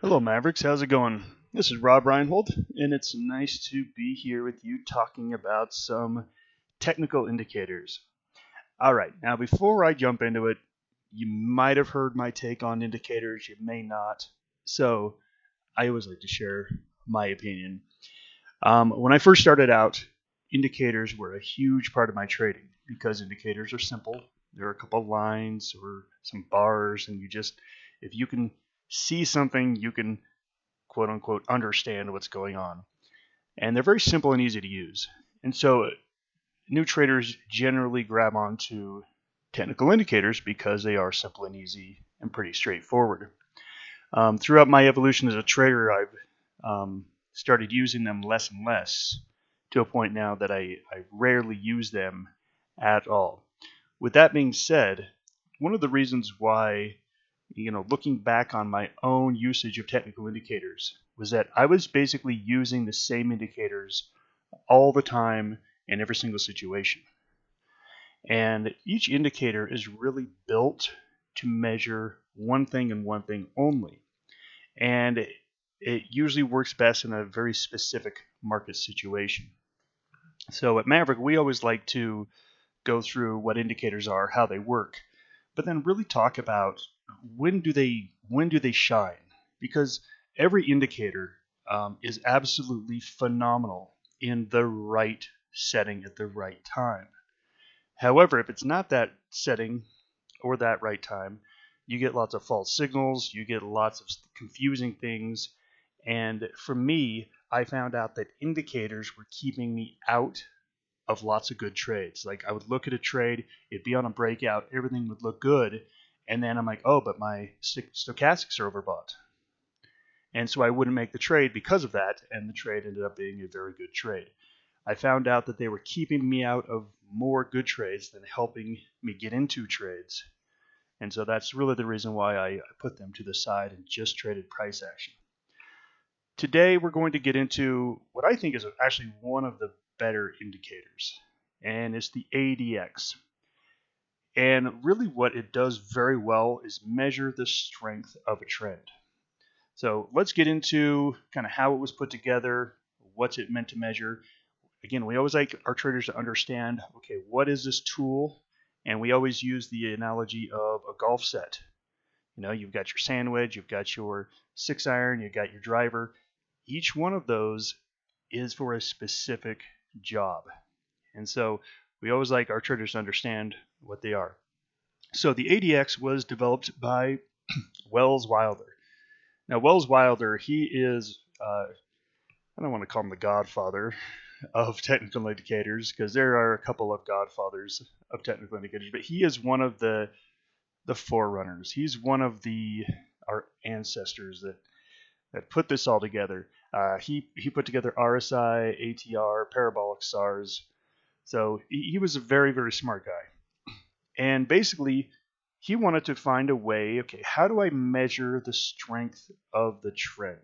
Hello, Mavericks. How's it going? This is Rob Reinhold, and it's nice to be here with you talking about some technical indicators. All right, now before I jump into it, you might have heard my take on indicators, you may not. So I always like to share my opinion. When I first started out, indicators were a huge part of my trading because indicators are simple. There are a couple lines or some bars, and if you can see something, you can quote unquote understand what's going on. And they're very simple and easy to use. And so new traders generally grab onto technical indicators because they are simple and easy and pretty straightforward. Throughout my evolution as a trader, I've started using them less and less to a point now that I rarely use them at all. With that being said, one of the reasons why, looking back on my own usage of technical indicators was that I was basically using the same indicators all the time in every single situation. And each indicator is really built to measure one thing and one thing only. And it usually works best in a very specific market situation. So at Maverick, we always like to go through what indicators are, how they work, but then really talk about when do they shine? Because every indicator is absolutely phenomenal in the right setting at the right time. However, if it's not that setting or that right time, you get lots of false signals, you get lots of confusing things, and for me, I found out that indicators were keeping me out of lots of good trades. Like I would look at a trade, it'd be on a breakout, everything would look good, and then I'm like, oh, but my stochastics are overbought. And so I wouldn't make the trade because of that, and the trade ended up being a very good trade. I found out that they were keeping me out of more good trades than helping me get into trades. And so that's really the reason why I put them to the side and just traded price action. Today we're going to get into what I think is actually one of the better indicators, and it's the ADX. And really what it does very well is measure the strength of a trend. So let's get into kind of how it was put together, what's it meant to measure. Again, we always like our traders to understand, okay, what is this tool? And we always use the analogy of a golf set. You've got your sand wedge, you've got your 6-iron, you've got your driver. Each one of those is for a specific job. And so we always like our traders to understand what they are. So the ADX was developed by Wells Wilder. Now, Wells Wilder, he is, I don't want to call him the godfather of technical indicators because there are a couple of godfathers of technical indicators, but he is one of the forerunners. He's one of our ancestors that put this all together. He put together RSI, ATR, parabolic SARS. So he was a very, very smart guy. And basically, he wanted to find a way, okay, how do I measure the strength of the trend?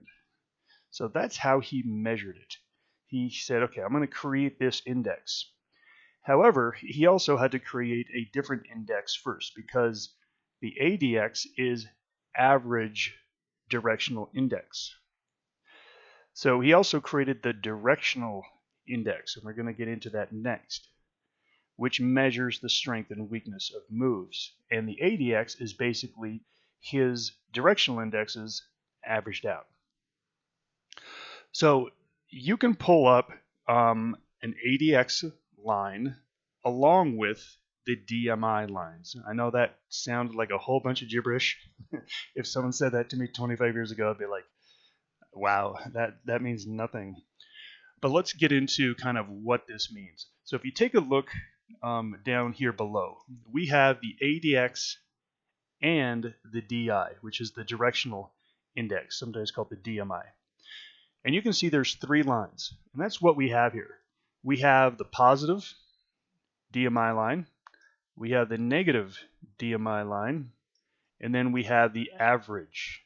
So that's how he measured it. He said, okay, I'm going to create this index. However, he also had to create a different index first because the ADX is Average Directional Index. So he also created the Directional Index, and we're going to get into that next, which measures the strength and weakness of moves. And the ADX is basically his directional indexes averaged out. So you can pull up an ADX line along with the DMI lines. I know that sounded like a whole bunch of gibberish. If someone said that to me 25 years ago, I'd be like, wow, that means nothing. But let's get into kind of what this means. So if you take a look down here below, we have the ADX and the DI, which is the directional index, sometimes called the DMI. And you can see there's 3 lines, and that's what we have here. We have the positive DMI line, we have the negative DMI line, and then we have the average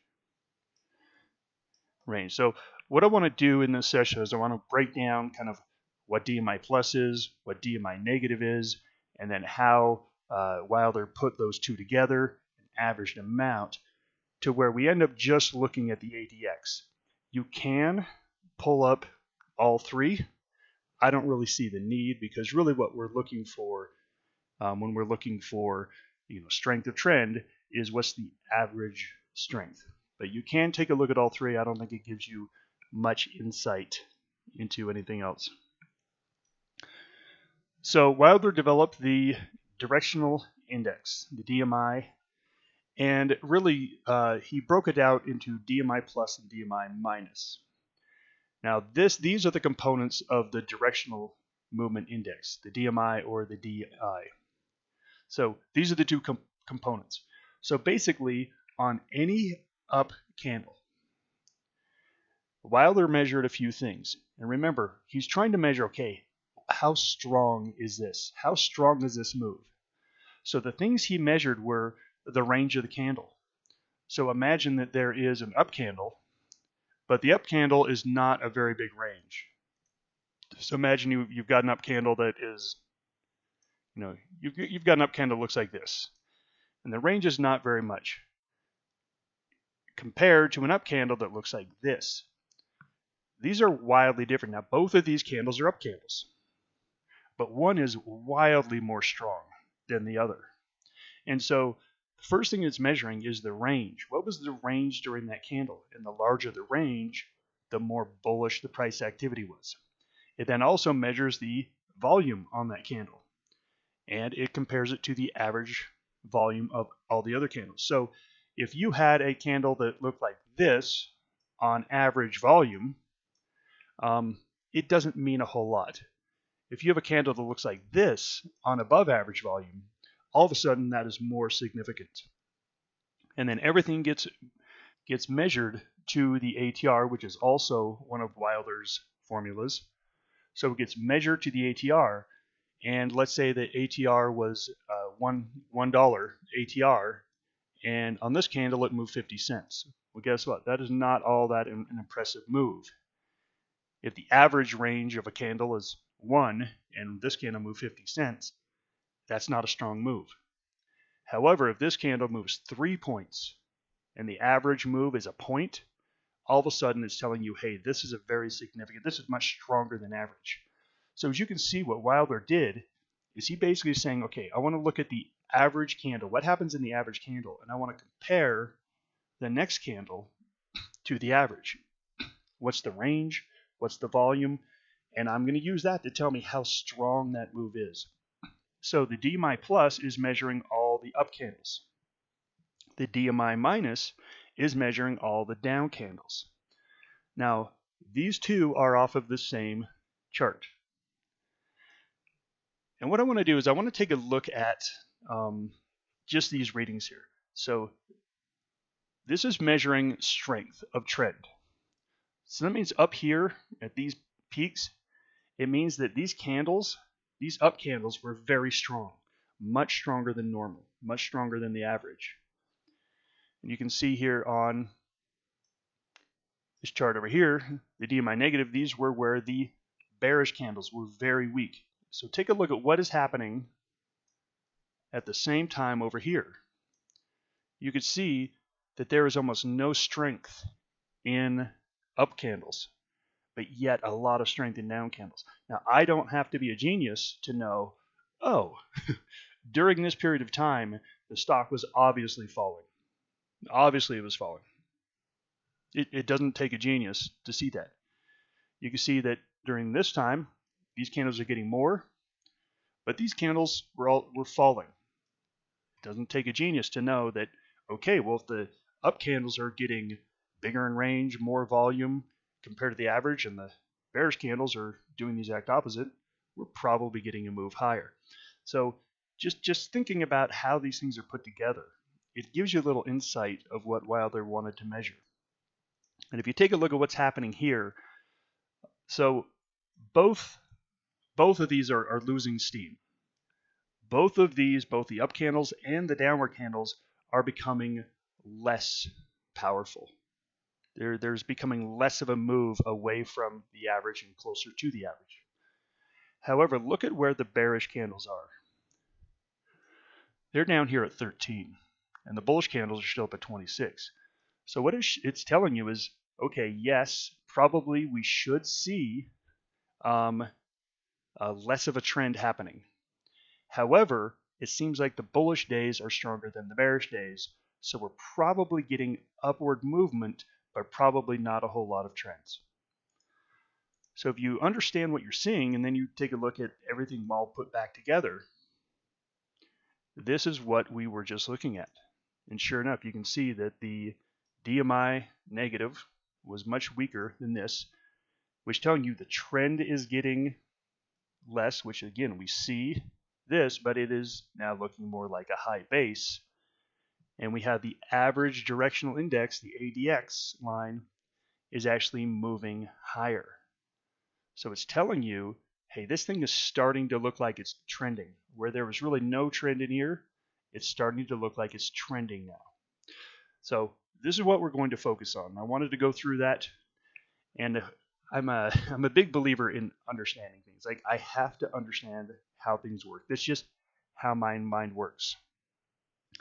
range. So what I want to do in this session is I want to break down kind of what DMI plus is, what DMI negative is, and then how Wilder put those two together and averaged them out. to where we end up just looking at the ADX. You can pull up all three. I don't really see the need, because really what we're looking for when we're looking for strength of trend is what's the average strength. But you can take a look at all three. I don't think it gives you much insight into anything else. So Wilder developed the directional index, the DMI, and really he broke it out into DMI plus and DMI minus. Now these are the components of the directional movement index, the DMI or the DI. So these are the two components. So basically, on any up candle, Wilder measured a few things. And remember, he's trying to measure, okay, how strong is this? How strong is this move? So the things he measured were the range of the candle. So imagine that there is an up candle, but the up candle is not a very big range. So imagine you've got an up candle that is, you've got an up candle that looks like this. And the range is not very much compared to an up candle that looks like this. These are wildly different. Now, both of these candles are up candles, but one is wildly more strong than the other. And so the first thing it's measuring is the range. What was the range during that candle? And the larger the range, the more bullish the price activity was. It then also measures the volume on that candle, and it compares it to the average volume of all the other candles. So if you had a candle that looked like this on average volume, it doesn't mean a whole lot. If you have a candle that looks like this on above average volume, all of a sudden that is more significant. And then everything gets measured to the ATR, which is also one of Wilder's formulas. So it gets measured to the ATR, and let's say the ATR was $1 ATR, and on this candle it moved 50 cents. Well, guess what? That is not all that an impressive move. If the average range of a candle is 1 and this candle moved 50 cents, that's not a strong move. However, if this candle moves 3 points and the average move is a point, all of a sudden it's telling you, hey, this is a very significant, this is much stronger than average. So as you can see, what Wilder did is he basically saying, okay, I want to look at the average candle. What happens in the average candle? And I want to compare the next candle to the average. What's the range? What's the volume? And I'm going to use that to tell me how strong that move is. So the DMI plus is measuring all the up candles. The DMI minus is measuring all the down candles. Now, these two are off of the same chart. And what I want to do is I want to take a look at just these readings here. So this is measuring strength of trend. So that means up here at these peaks, it means that these candles, these up candles, were very strong, much stronger than normal, much stronger than the average. And you can see here on this chart over here, the DMI negative, these were where the bearish candles were very weak. So take a look at what is happening at the same time over here. You can see that there is almost no strength in up candles, but yet a lot of strength in down candles. Now, I don't have to be a genius to know, oh, during this period of time, the stock was obviously falling. Obviously, it was falling. It doesn't take a genius to see that. You can see that during this time, these candles are getting more, but these candles were falling. It doesn't take a genius to know that, okay, well, if the up candles are getting bigger in range, more volume compared to the average, and the bearish candles are doing the exact opposite, we're probably getting a move higher. So just thinking about how these things are put together, it gives you a little insight of what Wilder wanted to measure. And if you take a look at what's happening here, so both of these are losing steam. Both of these, both the up candles and the downward candles, are becoming less powerful. There's becoming less of a move away from the average and closer to the average. However, look at where the bearish candles are. They're down here at 13, and the bullish candles are still up at 26. So what it's telling you is, okay, yes, probably we should see less of a trend happening. However, it seems like the bullish days are stronger than the bearish days, so we're probably getting upward movement, but probably not a whole lot of trends. So if you understand what you're seeing and then you take a look at everything all put back together, this is what we were just looking at. And sure enough, you can see that the DMI negative was much weaker than this, which telling you the trend is getting less, which again, we see this, but it is now looking more like a high base. And we have the average directional index, the ADX line, is actually moving higher. So it's telling you, hey, this thing is starting to look like it's trending. Where there was really no trend in here, it's starting to look like it's trending now. So this is what we're going to focus on. I wanted to go through that, and I'm a big believer in understanding things. Like, I have to understand how things work. That's just how my mind works.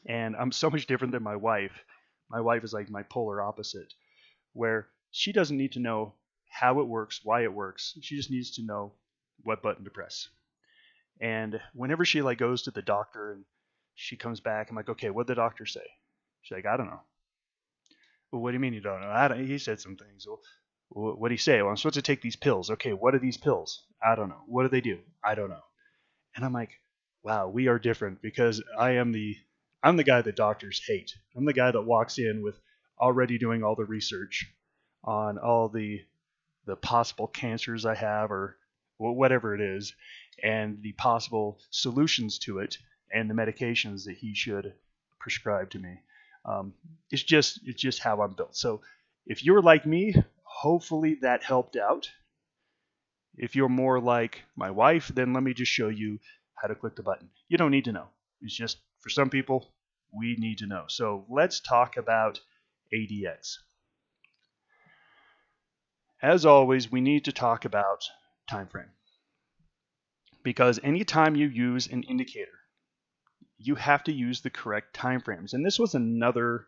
And I'm so much different than my wife. My wife is like my polar opposite, where she doesn't need to know how it works, why it works. She just needs to know what button to press. And whenever she like goes to the doctor and she comes back, I'm like, okay, what did the doctor say? She's like, I don't know. Well, what do you mean you don't know? He said some things. Well, what did he say? Well, I'm supposed to take these pills. Okay, what are these pills? I don't know. What do they do? I don't know. And I'm like, wow, we are different, because I'm the guy that doctors hate. I'm the guy that walks in with already doing all the research on all the possible cancers I have, or whatever it is, and the possible solutions to it, and the medications that he should prescribe to me. It's just how I'm built. So if you're like me, hopefully that helped out. If you're more like my wife, then let me just show you how to click the button. You don't need to know. It's just, for some people, we need to know. So let's talk about ADX. As always, we need to talk about time frame, because anytime you use an indicator, you have to use the correct time frames. And this was another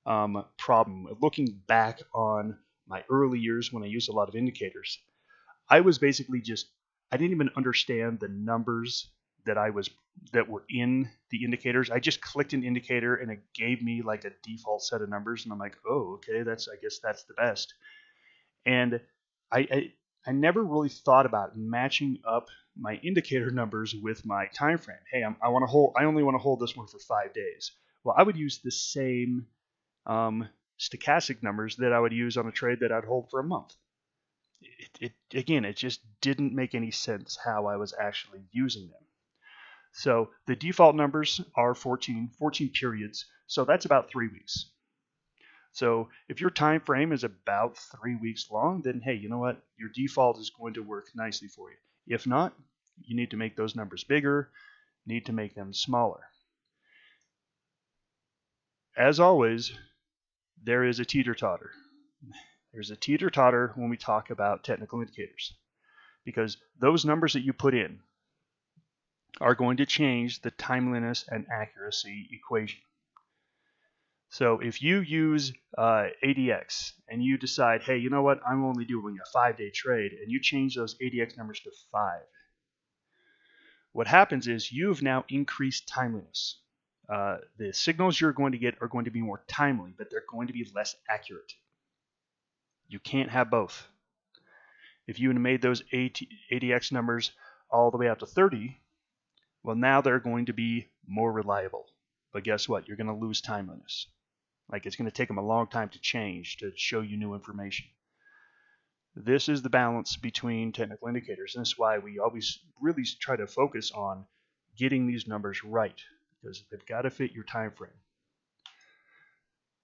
problem. Looking back on my early years when I used a lot of indicators, I was basically I didn't even understand the numbers that were in the indicators. I just clicked an indicator and it gave me like a default set of numbers, and I'm like, oh, okay, I guess that's the best. And I never really thought about matching up my indicator numbers with my time frame. Hey, I only want to hold this one for 5 days. Well, I would use the same stochastic numbers that I would use on a trade that I'd hold for a month. It just didn't make any sense how I was actually using them. So the default numbers are 14 periods. So that's about 3 weeks. So if your time frame is about 3 weeks long, then hey, you know what? Your default is going to work nicely for you. If not, you need to make those numbers bigger, need to make them smaller. As always, there is a teeter-totter. There's a teeter-totter when we talk about technical indicators, because those numbers that you put in are going to change the timeliness and accuracy equation. So if you use ADX and you decide, hey, you know what, I'm only doing a 5-day trade, and you change those ADX numbers to 5, what happens is you've now increased timeliness. The signals you're going to get are going to be more timely, but they're going to be less accurate. You can't have both. If you had made those ADX numbers all the way out to 30, well, now they're going to be more reliable. But guess what? You're going to lose timeliness. Like, it's going to take them a long time to change, to show you new information. This is the balance between technical indicators, and that's why we always really try to focus on getting these numbers right, because they've got to fit your time frame.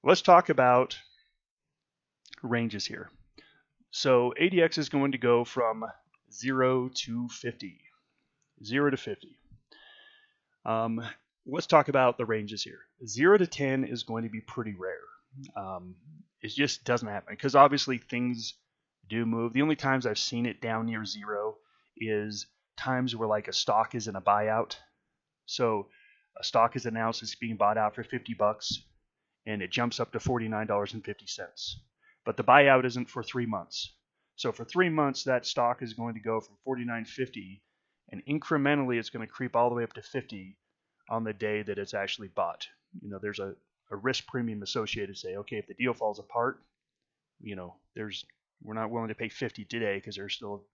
Let's talk about ranges here. So ADX is going to go from 0 to 50. 0 to 50. Let's talk about the ranges here. 0 to 10 is going to be pretty rare. It just doesn't happen, because obviously things do move. The only times I've seen it down near 0 is times where like a stock is in a buyout. So a stock is announced it's being bought out for $50, and it jumps up to $49.50. But the buyout isn't for 3 months. So for 3 months, that stock is going to go from $49.50, and incrementally it's going to creep all the way up to $50 on the day that it's actually bought. There's a risk premium associated. Say, okay, if the deal falls apart, we're not willing to pay $50 today because there's still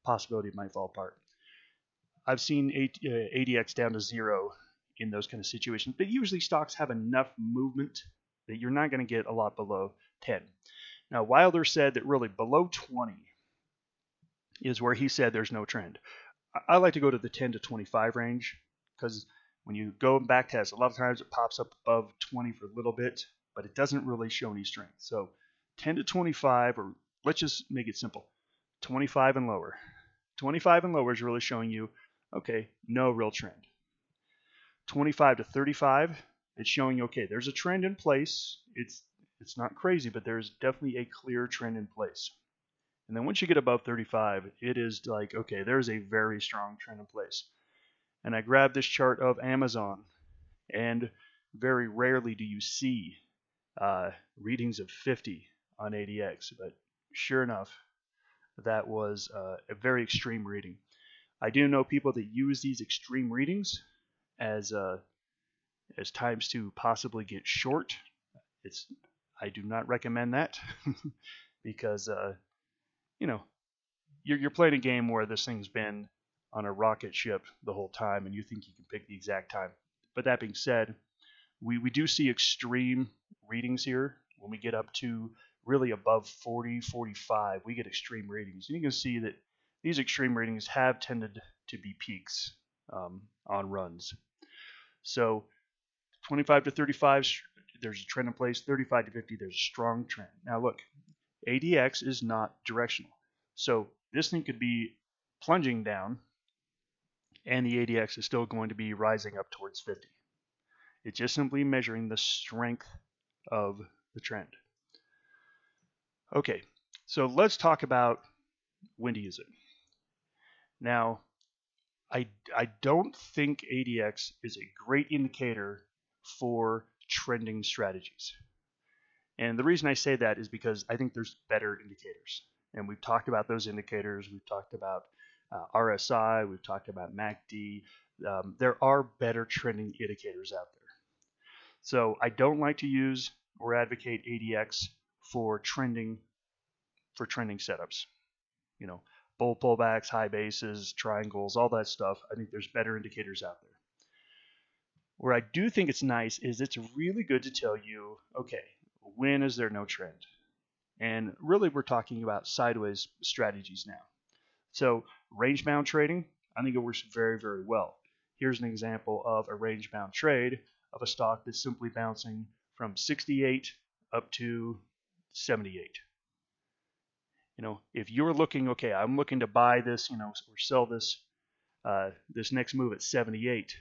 a possibility it might fall apart. I've seen ADX down to 0 in those kind of situations, but usually stocks have enough movement that you're not going to get a lot below 10. Now, Wilder said that really below 20 is where he said there's no trend. I like to go to the 10 to 25 range because when you go back test, a lot of times it pops up above 20 for a little bit, but it doesn't really show any strength. So 10 to 25, or let's just make it simple, 25 and lower. 25 and lower is really showing you, okay, no real trend. 25 to 35, it's showing you, okay, there's a trend in place. It's not crazy, but there's definitely a clear trend in place. And then once you get above 35, it is like, okay, there's a very strong trend in place. And I grabbed this chart of Amazon, and very rarely do you see readings of 50 on ADX, but sure enough, that was a very extreme reading. I do know people that use these extreme readings as times to possibly get short. I do not recommend that because you're playing a game where this thing's been on a rocket ship the whole time, and you think you can pick the exact time. But that being said, we do see extreme readings here. When we get up to really above 40, 45, we get extreme readings. And you can see that these extreme readings have tended to be peaks on runs. So 25 to 35, there's a trend in place. 35 to 50, there's a strong trend. Now look, ADX is not directional. So this thing could be plunging down, and the ADX is still going to be rising up towards 50. It's just simply measuring the strength of the trend. Okay, so let's talk about when to use it. Now, I don't think ADX is a great indicator for trending strategies. And the reason I say that is because I think there's better indicators. And we've talked about those indicators. We've talked about RSI. We've talked about MACD. There are better trending indicators out there. So I don't like to use or advocate ADX for trending setups. Bull pullbacks, high bases, triangles, all that stuff. I think there's better indicators out there. Where I do think it's nice is it's really good to tell you, okay, when is there no trend? And really we're talking about sideways strategies now. So range-bound trading, I think it works very, very well. Here's an example of a range-bound trade of a stock that's simply bouncing from 68 up to 78. If you're looking, okay, I'm looking to buy this, or sell this next move at 78.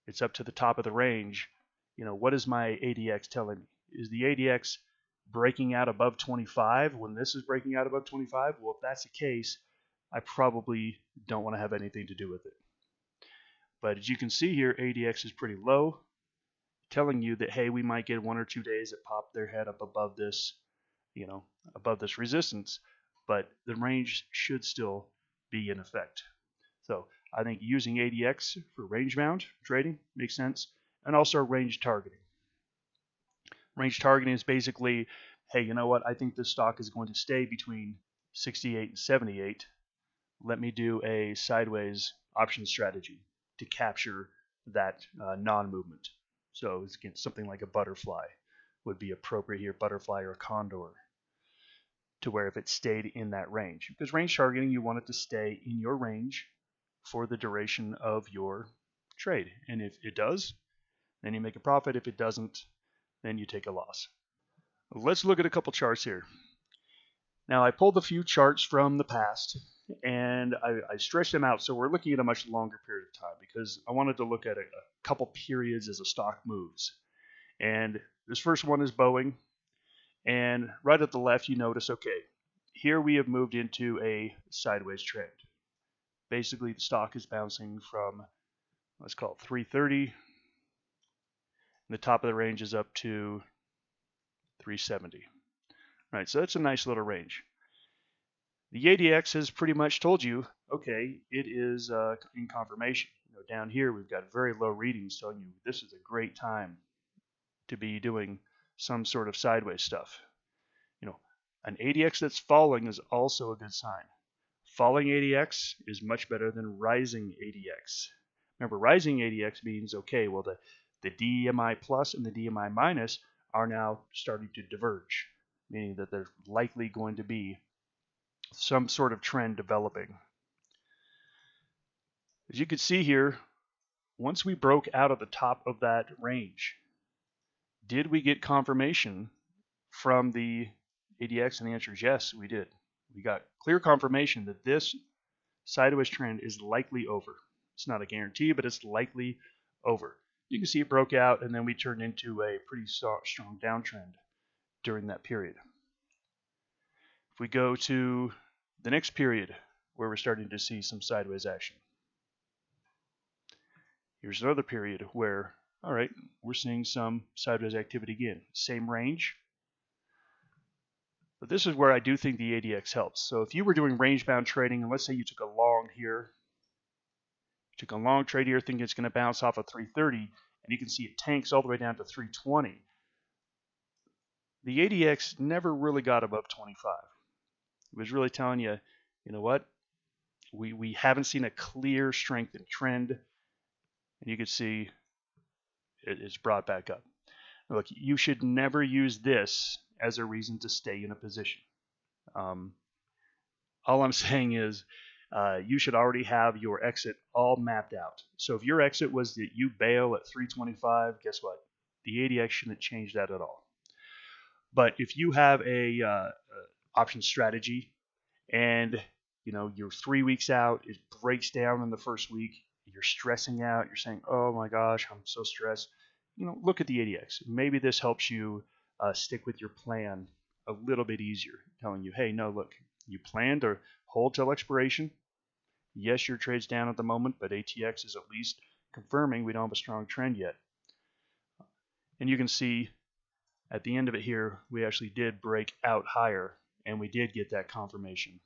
It's up to the top of the range. What is my ADX telling me? Is the ADX breaking out above 25 when this is breaking out above 25? Well, if that's the case, I probably don't want to have anything to do with it. But as you can see here, ADX is pretty low, telling you that, hey, we might get 1 or 2 days that pop their head up above this, above this resistance, but the range should still be in effect. So I think using ADX for range-bound trading makes sense, and also range targeting. Range targeting is basically, hey, you know what? I think this stock is going to stay between 68 and 78. Let me do a sideways option strategy to capture that non-movement. So it's something like a butterfly would be appropriate here, butterfly or condor, to where if it stayed in that range. Because range targeting, you want it to stay in your range for the duration of your trade. And if it does, then you make a profit. If it doesn't, then you take a loss. Let's look at a couple charts here. Now I pulled a few charts from the past and I stretched them out, so we're looking at a much longer period of time because I wanted to look at a couple periods as a stock moves. And this first one is Boeing, and right at the left you notice, okay, here we have moved into a sideways trend. Basically the stock is bouncing from, let's call it 330 And the top of the range is up to 370. All right, so that's a nice little range. The ADX has pretty much told you, okay, it is in confirmation. Down here we've got very low readings telling you this is a great time to be doing some sort of sideways stuff. An ADX that's falling is also a good sign. Falling ADX is much better than rising ADX. Remember, rising ADX means, okay, well, the DMI plus and the DMI minus are now starting to diverge, meaning that there's likely going to be some sort of trend developing. As you can see here, once we broke out of the top of that range, did we get confirmation from the ADX? And the answer is yes, we did. We got clear confirmation that this sideways trend is likely over. It's not a guarantee, but it's likely over. You can see it broke out, and then we turned into a pretty strong downtrend during that period. If we go to the next period where we're starting to see some sideways action, here's another period where, all right, we're seeing some sideways activity again. Same range. But this is where I do think the ADX helps. So if you were doing range-bound trading, and let's say you took a long here, took a long trade here thinking it's going to bounce off of 330, and you can see it tanks all the way down to 320. The ADX never really got above 25. It was really telling you, you know what? We haven't seen a clear strength in trend, and you can see it's brought back up. Look, you should never use this as a reason to stay in a position. All I'm saying is you should already have your exit all mapped out. So if your exit was that you bail at 325, guess what? The ADX shouldn't change that at all. But if you have a option strategy and you're 3 weeks out, it breaks down in the first week, you're stressing out, you're saying, oh my gosh, I'm so stressed, look at the ADX. Maybe this helps you stick with your plan a little bit easier, telling you, hey, no, look, you plan to hold till expiration. Yes, your trade's down at the moment, but ATX is at least confirming we don't have a strong trend yet. And you can see at the end of it here, we actually did break out higher, and we did get that confirmation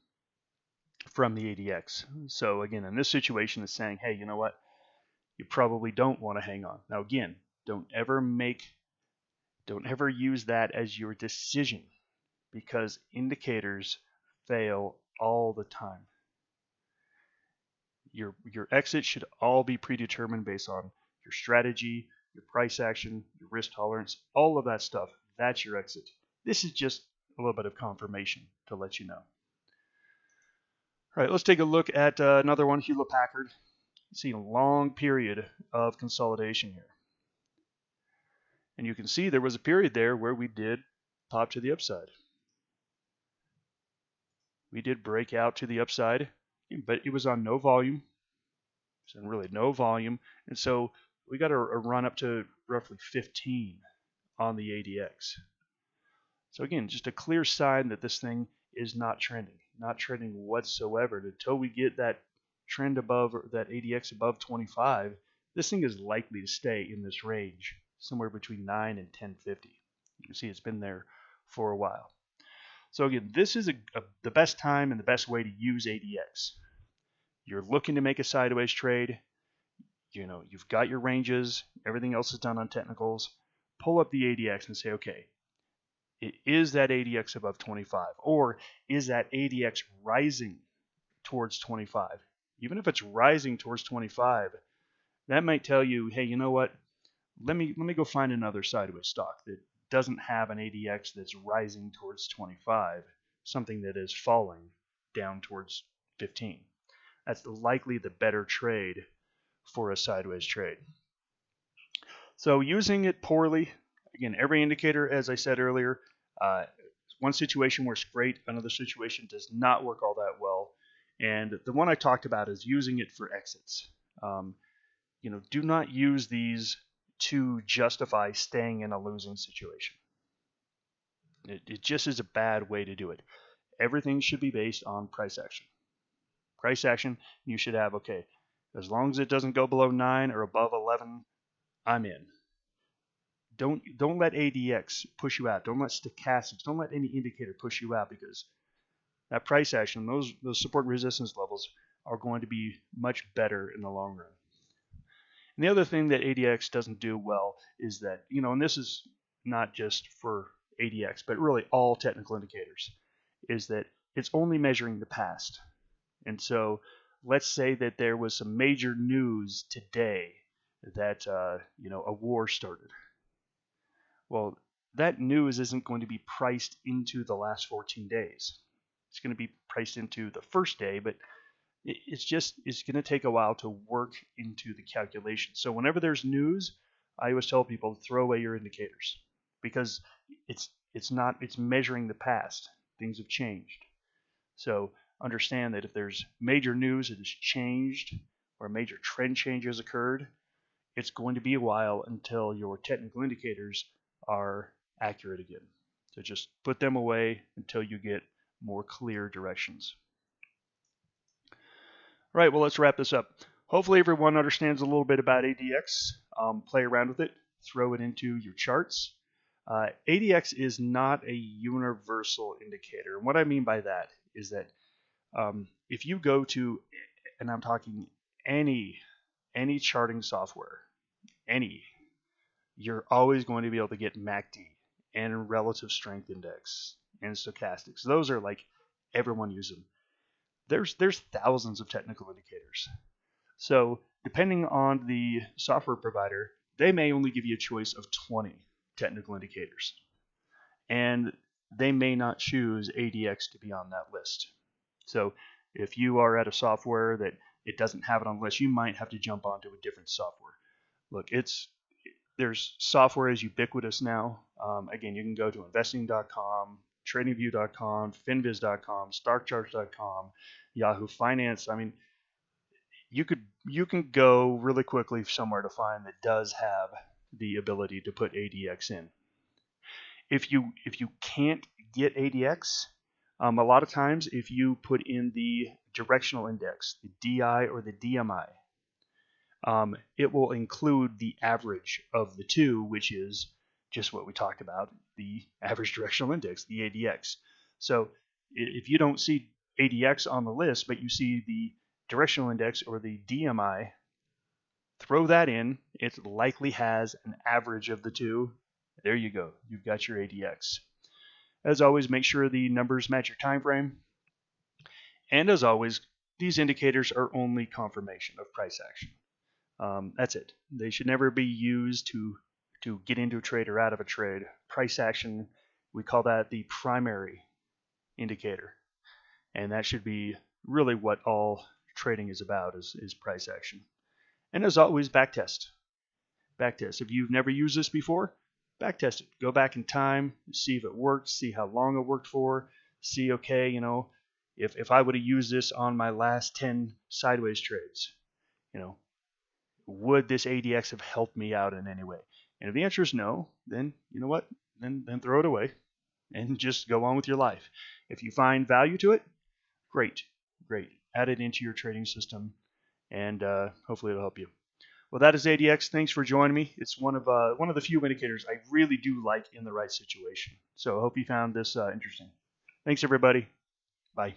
from the ADX. So again, in this situation, it's saying, hey, you know what? You probably don't want to hang on. Now again, don't ever use that as your decision, because indicators fail all the time. Your exit should all be predetermined based on your strategy, your price action, your risk tolerance, all of that stuff. That's your exit. This is just a little bit of confirmation to let you know. All right, let's take a look at another one, Hewlett Packard. You see a long period of consolidation here. And you can see there was a period there where we did pop to the upside. We did break out to the upside, but it was on no volume. So really no volume. And so we got a run up to roughly 15 on the ADX. So again, just a clear sign that this thing is not trending whatsoever. Until we get that trend above, or that ADX above 25, this thing is likely to stay in this range, somewhere between 9 and 1050. You can see it's been there for a while. So again, this is the best time and the best way to use ADX. You're looking to make a sideways trade. You've got your ranges. Everything else is done on technicals. Pull up the ADX and say, okay, is that ADX above 25? Or is that ADX rising towards 25? Even if it's rising towards 25, that might tell you, hey, you know what? Let me go find another sideways stock that doesn't have an ADX that's rising towards 25, something that is falling down towards 15. That's likely the better trade for a sideways trade. So using it poorly, again, every indicator, as I said earlier, one situation works great, another situation does not work all that well. And the one I talked about is using it for exits. Do not use these to justify staying in a losing situation. It just is a bad way to do it. Everything should be based on price action. Price action, you should have, okay, as long as it doesn't go below 9 or above 11, I'm in. don't let ADX push you out. Don't let stochastics, don't let any indicator push you out, because that price action, those support resistance levels are going to be much better in the long run. And the other thing that ADX doesn't do well is that, and this is not just for ADX, but really all technical indicators, is that it's only measuring the past. And so let's say that there was some major news today that, a war started. Well, that news isn't going to be priced into the last 14 days. It's going to be priced into the first day, but it's going to take a while to work into the calculation. So whenever there's news, I always tell people throw away your indicators, because it's measuring the past. Things have changed. So understand that if there's major news that has changed or a major trend change has occurred, it's going to be a while until your technical indicators are accurate again. So just put them away until you get more clear directions. All right, well, let's wrap this up. Hopefully everyone understands a little bit about ADX. Play around with it, throw it into your charts. ADX is not a universal indicator. And what I mean by that is that if you go to, and I'm talking any charting software, you're always going to be able to get MACD and relative strength index and stochastics. Those are like, everyone uses them. There's thousands of technical indicators. So depending on the software provider, they may only give you a choice of 20 technical indicators. And they may not choose ADX to be on that list. So if you are at a software that it doesn't have it on the list, you might have to jump onto a different software. Look, there's software is ubiquitous now. Again, you can go to investing.com, tradingview.com, finviz.com, starkcharts.com, Yahoo Finance. I mean, you can go really quickly somewhere to find that does have the ability to put ADX in. If you can't get ADX, a lot of times if you put in the directional index, the DI or the DMI, it will include the average of the two, which is just what we talked about, the average directional index, the ADX. So if you don't see ADX on the list, but you see the directional index or the DMI, throw that in. It likely has an average of the two. There you go. You've got your ADX. As always, make sure the numbers match your time frame. And as always, these indicators are only confirmation of price action. That's it. They should never be used to get into a trade or out of a trade. Price action, we call that the primary indicator. And that should be really what all trading is about, is price action. And as always, backtest. Backtest. If you've never used this before, backtest it. Go back in time, see if it worked, see how long it worked for, see, okay, if I would have used this on my last 10 sideways trades, would this ADX have helped me out in any way? And if the answer is no, then you know what? Then throw it away and just go on with your life. If you find value to it, great. Add it into your trading system, and hopefully it'll help you. Well, that is ADX. Thanks for joining me. It's one of the few indicators I really do like in the right situation. So I hope you found this interesting. Thanks, everybody. Bye.